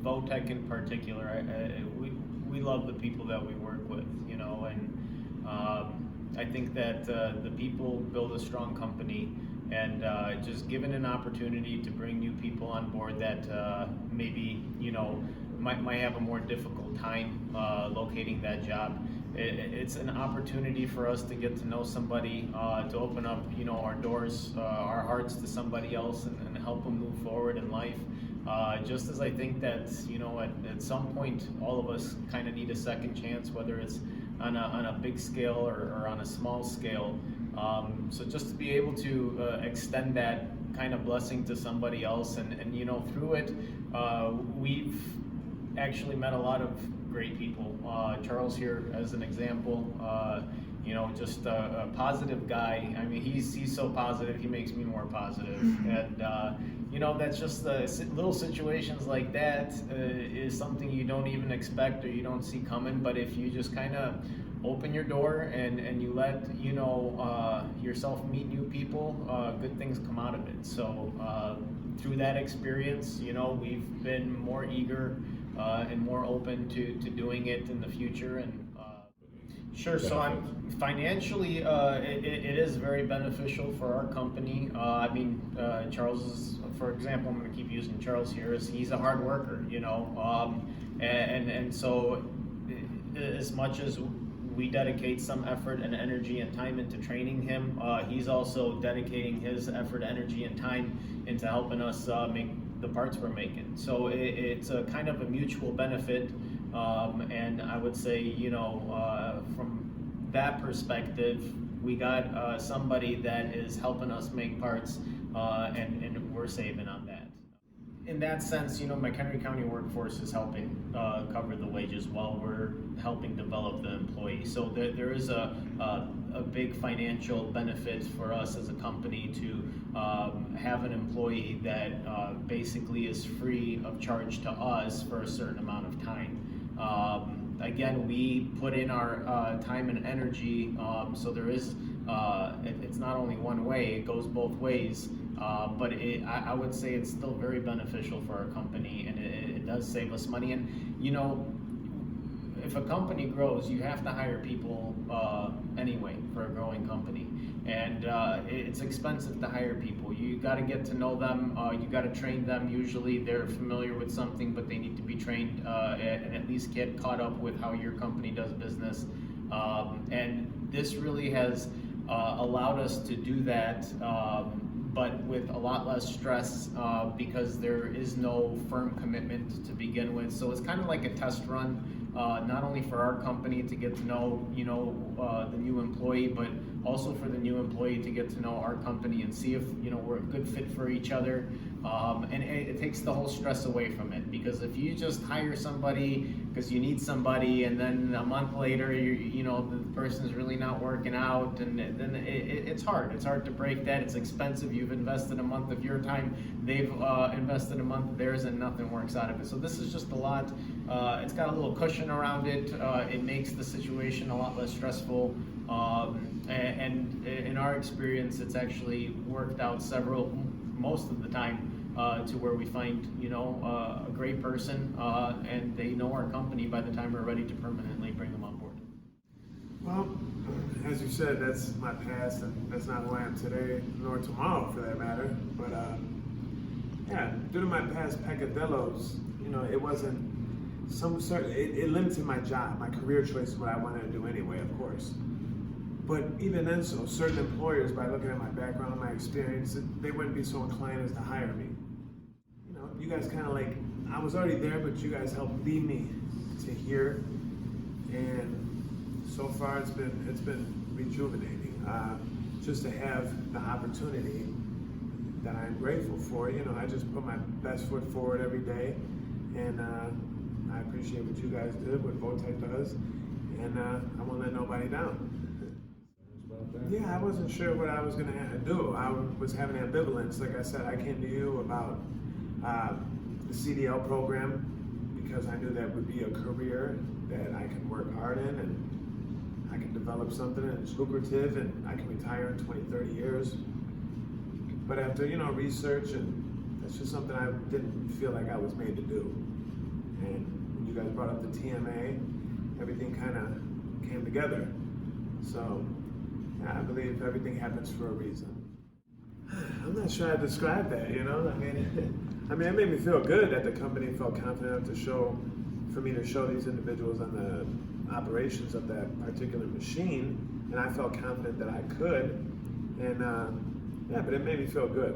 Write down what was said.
Votech in particular, we love the people that we work with, and I think that the people build a strong company, and just given an opportunity to bring new people on board that maybe, might have a more difficult time locating that job. It's an opportunity for us to get to know somebody, to open up, our doors, our hearts to somebody else, and help them move forward in life. Just as I think that, at some point, all of us kind of need a second chance, whether it's on a big scale or on a small scale. So just to be able to extend that kind of blessing to somebody else, and through it, we've actually met a lot of great people. Charles here as an example, just a positive guy. I mean, he's so positive, he makes me more positive. And that's just little situations like that is something you don't even expect or you don't see coming. But if you just kind of open your door and you let yourself meet new people, good things come out of it. So through that experience, we've been more eager and more open to doing it in the future. And sure. So financially, it is very beneficial for our company. Charles is, for example, I'm going to keep using Charles here, he's a hard worker, and so as much as we dedicate some effort and energy and time into training him, he's also dedicating his effort, energy, and time into helping us make the parts we're making. So it's a kind of a mutual benefit, and I would say, from that perspective, we got somebody that is helping us make parts, and we're saving on that. In that sense, McHenry County Workforce is helping cover the wages while we're helping develop the employee. So there is a big financial benefit for us as a company to have an employee that basically is free of charge to us for a certain amount of time. Again, we put in our time and energy, so there is, it's not only one way, it goes both ways. But I would say it's still very beneficial for our company, and it does save us money. And if a company grows, you have to hire people anyway for a growing company, and it's expensive to hire people. You got to get to know them, you got to train them. Usually they're familiar with something, but they need to be trained and at least get caught up with how your company does business. And this really has allowed us to do that, but with a lot less stress, because there is no firm commitment to begin with. So it's kind of like a test run, not only for our company to get to know, the new employee, but also for the new employee to get to know our company and see if, we're a good fit for each other. And it takes the whole stress away from it, because if you just hire somebody because you need somebody, and then a month later, the person's really not working out, and then it's hard. It's hard to break that. It's expensive. You've invested a month of your time. They've invested a month of theirs, and nothing works out of it. So this is just a lot. It's got a little cushion around it. It makes the situation a lot less stressful. And in our experience, it's actually worked out most of the time, to where we find, a great person, and they know our company by the time we're ready to permanently bring them on board. Well, as you said, that's my past, and that's not who I am today, nor tomorrow for that matter. But yeah, due to my past peccadillos, it wasn't it limited my job, my career choice, what I wanted to do anyway, of course. But even then, so certain employers, by looking at my background, my experience, they wouldn't be so inclined as to hire me. You guys kind of I was already there, but you guys helped lead me to here, and so far it's been rejuvenating. Just to have the opportunity that I'm grateful for. I just put my best foot forward every day, and I appreciate what you guys did, what Votech does, and I won't let nobody down. Yeah, I wasn't sure what I was going to do. I was having ambivalence. Like I said, I came to you about the CDL program because I knew that would be a career that I can work hard in, and I can develop something that's lucrative, and I can retire in 20, 30 years. But after, research, and that's just something I didn't feel like I was made to do. And when you guys brought up the TMA, everything kind of came together. So yeah, I believe everything happens for a reason. I'm not sure how to describe that, you know? I mean, it made me feel good that the company felt confident enough for me to show these individuals on the operations of that particular machine, and I felt confident that I could. And yeah, but it made me feel good.